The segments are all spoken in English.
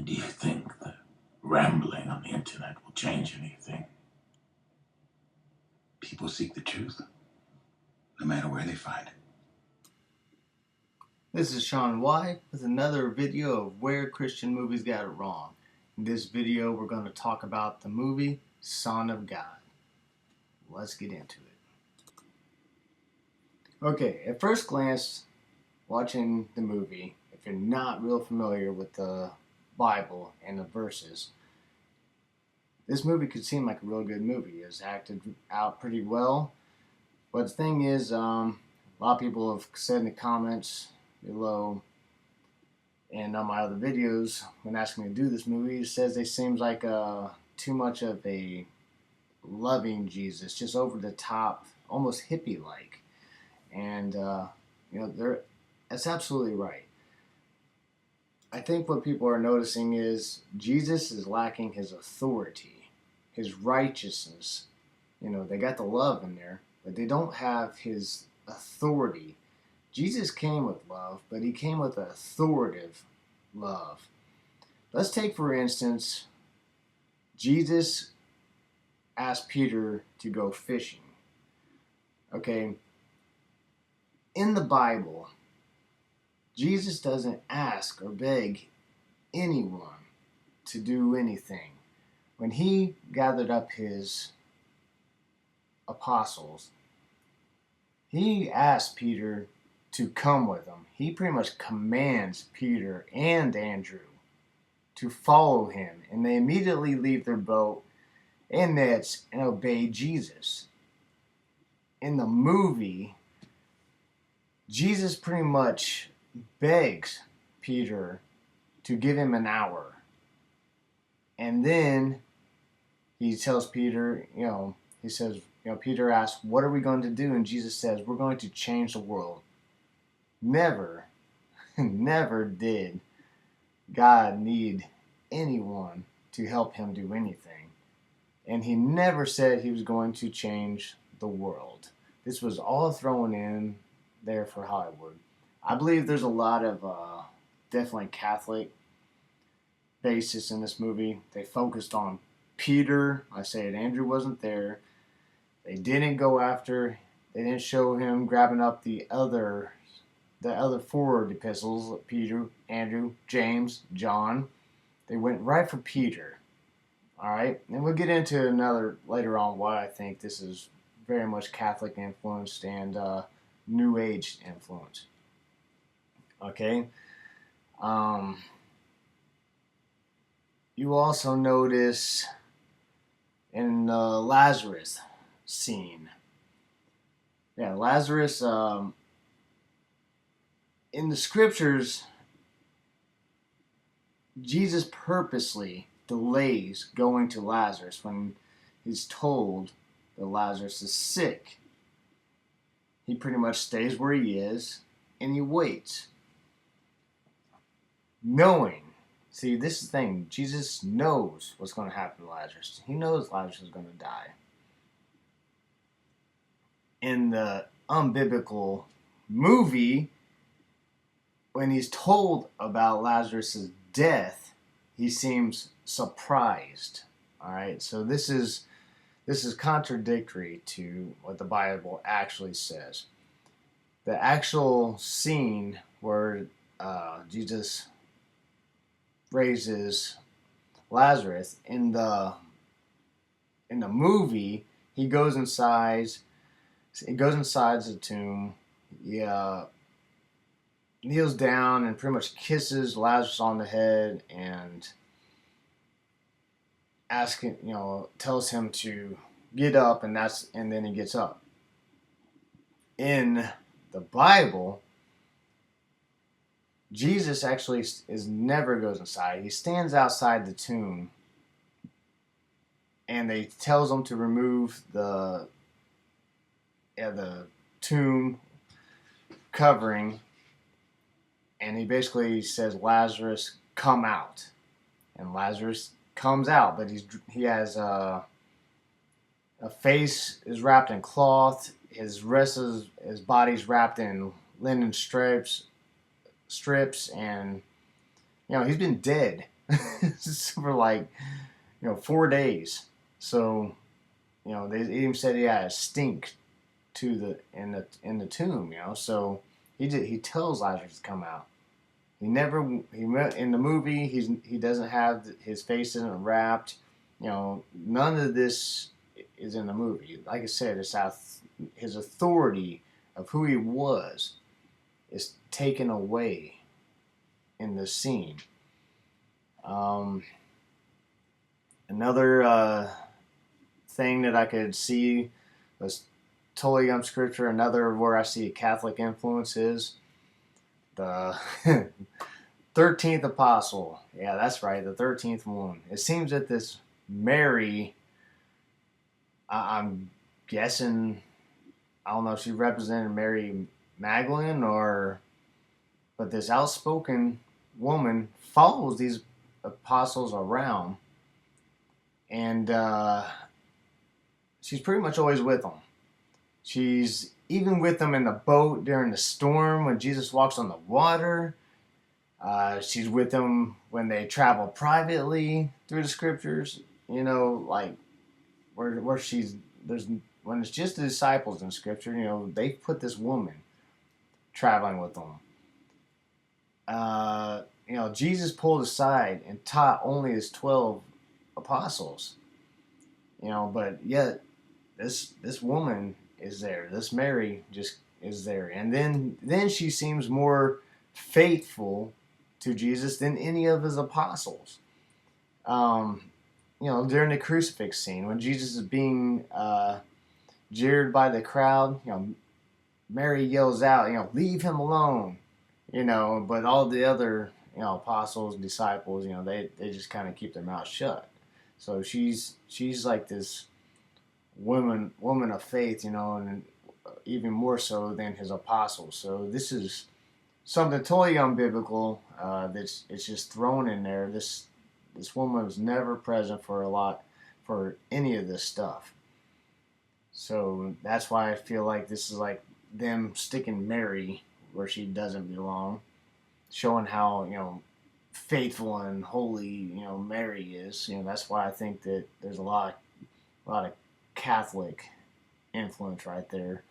And do you think that rambling on the internet will change anything? People seek the truth, no matter where they find it. This is Sean White with another video of where Christian movies got it wrong. In this video, we're going to talk about the movie Son of God. Let's get into it. Okay, at first glance, watching the movie, if you're not real familiar with the Bible and the verses, this movie could seem like a real good movie. It's acted out pretty well. But the thing is, a lot of people have said in the comments below and on my other videos when asking me to do this movie, it says it seems like too much of a loving Jesus, just over the top, almost hippie-like. And that's absolutely right. I think what people are noticing is Jesus is lacking his authority, his righteousness. They got the love in there, but they don't have his authority. Jesus came with love, but he came with authoritative love. Let's take, for instance, Jesus asked Peter to go fishing. Okay, in the Bible, Jesus doesn't ask or beg anyone to do anything. When he gathered up his apostles, he asked Peter to come with him. He pretty much commands Peter and Andrew to follow him, and they immediately leave their boat and nets and obey Jesus. In the movie, Jesus pretty much begs Peter to give him an hour, and then he tells Peter, he says, Peter asks, what are we going to do? And Jesus says, we're going to change the world. Never did God need anyone to help him do anything. And he never said he was going to change the world. This was all thrown in there for Hollywood. I believe there's a lot of definitely Catholic basis in this movie. They focused on Peter. I said Andrew wasn't there. They didn't show him grabbing up the other four epistles, Peter, Andrew, James, John. They went right for Peter. All right, and we'll get into another later on why I think this is very much Catholic influenced and New Age influence. Okay. You also notice in the Lazarus scene. Yeah, Lazarus, in the scriptures, Jesus purposely delays going to Lazarus when he's told that Lazarus is sick. He pretty much stays where he is and he waits. Knowing, see, this is the thing, Jesus knows what's going to happen to Lazarus. He knows Lazarus is going to die. In the unbiblical movie, when he's told about Lazarus' death, he seems surprised. All right, so this is contradictory to what the Bible actually says. The actual scene where Jesus raises Lazarus in the movie, he goes inside the tomb. He kneels down and pretty much kisses Lazarus on the head and tells him to get up, and then he gets up. In the Bible, Jesus actually never goes inside. He stands outside the tomb, and they tells him to remove the tomb covering, and he basically says, Lazarus, come out. And Lazarus comes out, but he has a face is wrapped in cloth. His body's wrapped in linen strips, and he's been dead for like 4 days. So they even said he had a stink to the tomb. So he tells Lazarus to come out. He went in the movie. He doesn't have his face isn't wrapped. None of this is in the movie. Like I said, it's his authority of who he was is taken away in this scene. Another thing that I could see was totally scripture. Another where I see Catholic influences. The 13th apostle. Yeah, that's right, the 13th one. It seems that this Mary, I'm guessing, I don't know if she represented Mary Magdalene but this outspoken woman follows these apostles around, and she's pretty much always with them. She's even with them in the boat during the storm when Jesus walks on the water. She's with them when they travel privately through the scriptures. Like where when it's just the disciples in scripture. They put this woman traveling with them. Jesus pulled aside and taught only his 12 apostles. But yet this woman is there. This Mary just is there, and then she seems more faithful to Jesus than any of his apostles. During the crucifix scene when Jesus is being jeered by the crowd, Mary yells out, "Leave him alone!" But all the other apostles and disciples, they just kind of keep their mouths shut. So she's like this woman of faith, and even more so than his apostles. So this is something totally unbiblical. It's just thrown in there. This woman was never present for any of this stuff. So that's why I feel like this is like them sticking Mary where she doesn't belong, showing how faithful and holy Mary is. That's why I think that there's a lot of Catholic influence right there.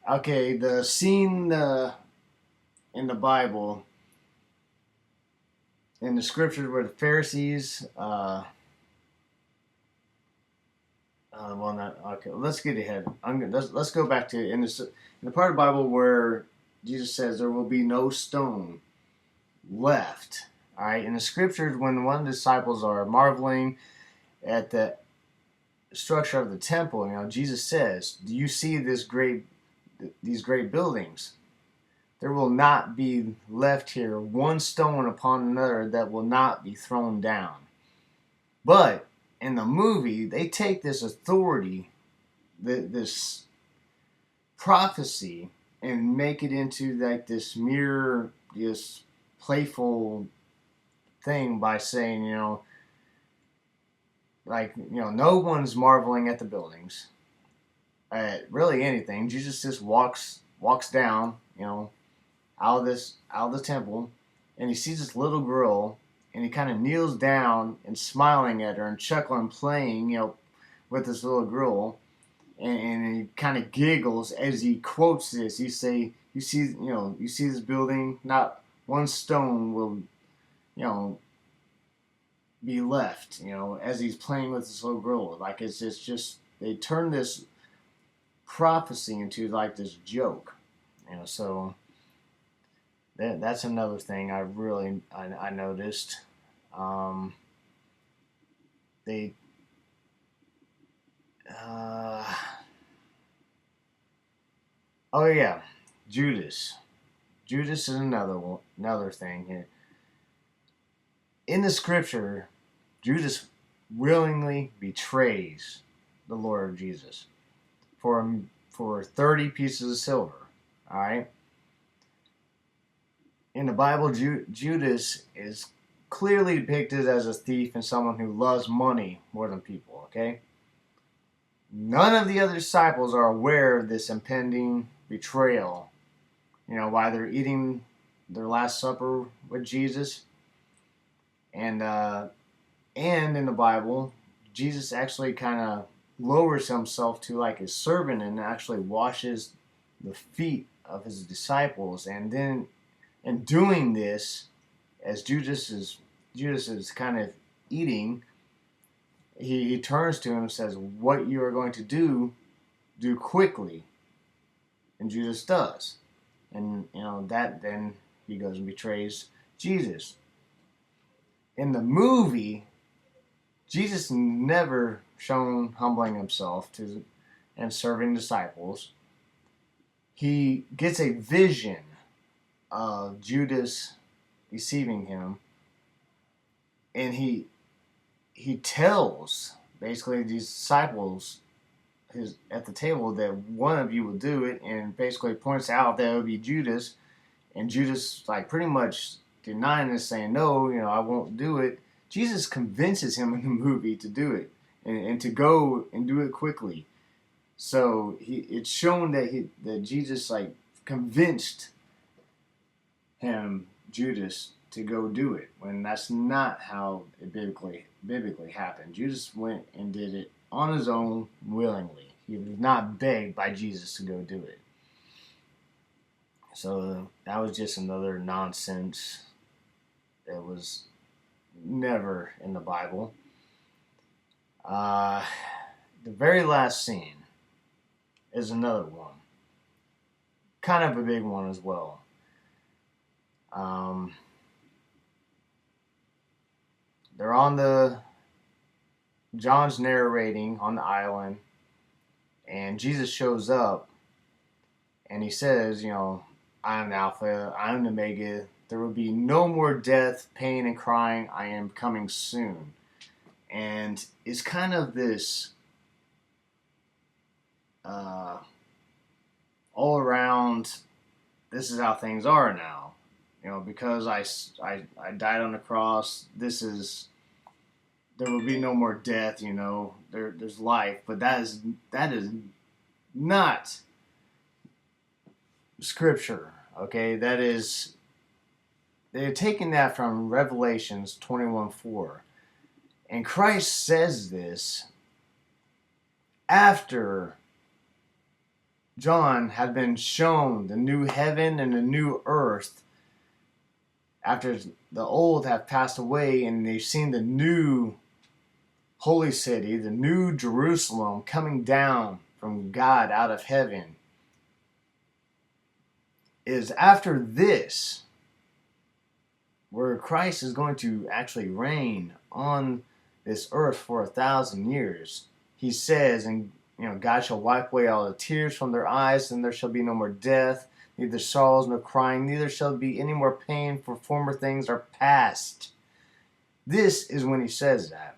Okay, the scene in the Bible, in the scriptures where the Pharisees, okay, let's get ahead. Let's go back to in the part of the Bible where Jesus says there will be no stone left. All right, in the scriptures, when one of the disciples are marveling at the structure of the temple, Jesus says, "Do you see these great buildings? There will not be left here one stone upon another that will not be thrown down." But in the movie, they take this authority, this prophecy, and make it into like this mere, just playful thing by saying, no one's marveling at the buildings, at really anything. Jesus just walks down, out of the temple, and he sees this little girl, and he kind of kneels down and smiling at her and chuckling, playing, with this little girl, and he kind of giggles as he quotes this. He say, "You see this building? Not one stone will, be left." As he's playing with this little girl, like it's just they turn this prophecy into like this joke, So that's another thing I noticed. They oh yeah, Judas. Judas is another thing here. In the scripture, Judas willingly betrays the Lord Jesus for 30 pieces of silver. All right. In the Bible, Judas is clearly depicted as a thief and someone who loves money more than people. Okay. None of the other disciples are aware of this impending betrayal. While they're eating their Last Supper with Jesus, And in the Bible, Jesus actually kind of lowers himself to like his servant and actually washes the feet of his disciples. And then in doing this, as Judas is kind of eating, he turns to him and says, "What you are going to do quickly." And Judas does. And that then he goes and betrays Jesus. In the movie, Jesus never shown humbling himself to and serving disciples. He gets a vision of Judas deceiving him, and he tells basically these disciples at the table that one of you will do it, and basically points out that it would be Judas, and Judas like pretty much denying this, saying no, I won't do it. Jesus convinces him in the movie to do it and to go and do it quickly. So it's shown that Jesus like convinced him, Judas, to go do it, when that's not how it biblically happened. Judas went and did it on his own willingly. He was not begged by Jesus to go do it. So that was just another nonsense that was never in the Bible. The very last scene is another one. Kind of a big one as well. They're on John's narrating on the island, and Jesus shows up, and he says, I am the Alpha, I am the Omega. There will be no more death, pain, and crying. I am coming soon. And it's kind of this all around, this is how things are now. Because I died on the cross, there will be no more death, there's life. But that is not scripture, okay? They're taking that from Revelations 21:4. And Christ says this after John had been shown the new heaven and the new earth, after the old have passed away, and they've seen the new holy city, the new Jerusalem coming down from God out of heaven. Is after this where Christ is going to actually reign on this earth for 1,000 years. He says, and God shall wipe away all the tears from their eyes, and there shall be no more death, neither sorrows nor crying, neither shall be any more pain, for former things are past. This is when he says that.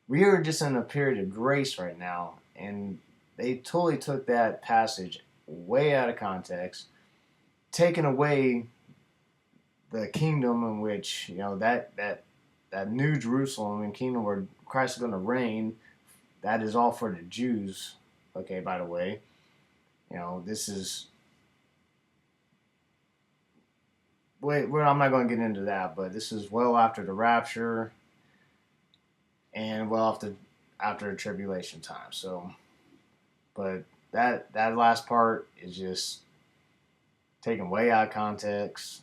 We are just in a period of grace right now, and they totally took that passage way out of context, taking away the kingdom in which, that new Jerusalem and kingdom where Christ is going to reign. That is all for the Jews. Okay, by the way, this is. I'm not going to get into that, but this is well after the rapture and well after the tribulation time. So, but that last part is just taken way out of context,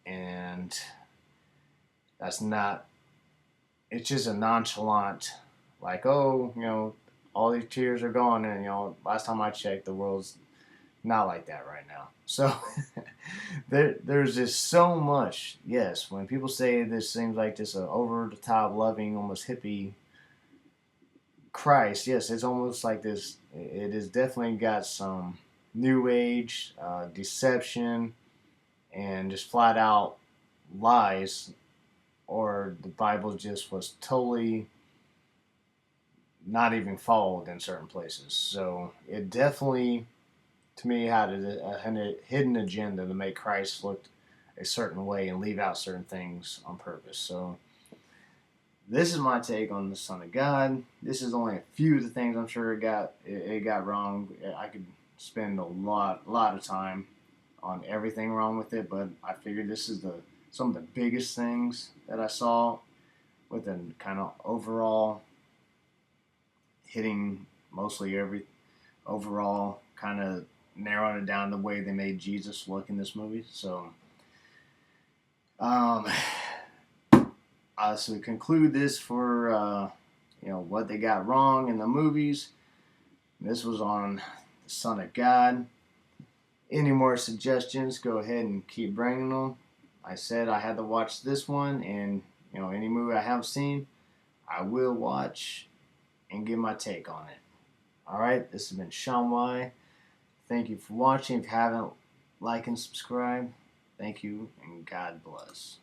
and that's not. It's just a nonchalant, like, oh, all these tears are gone, and last time I checked, the world's not like that right now. So there's just so much. Yes, when people say this seems like just an over the top, loving, almost hippie Christ, yes, it's almost like this. It has definitely got some new age deception and just flat out lies, or the Bible just was totally not even followed in certain places. So it definitely, to me, had a hidden agenda to make Christ look a certain way and leave out certain things on purpose. So this is my take on the Son of God. This is only a few of the things I'm sure it got wrong. I could spend a lot of time on everything wrong with it, but I figured this is the some of the biggest things that I saw with a kind of overall hitting mostly every overall kind of narrowing it down the way they made Jesus look in this movie. So, so we conclude this for what they got wrong in the movies. This was on the Son of God. Any more suggestions? Go ahead and keep bringing them. I said I had to watch this one, and any movie I haven't seen, I will watch and give my take on it. Alright, this has been Sean Y. Thank you for watching. If you haven't, like and subscribe. Thank you, and God bless.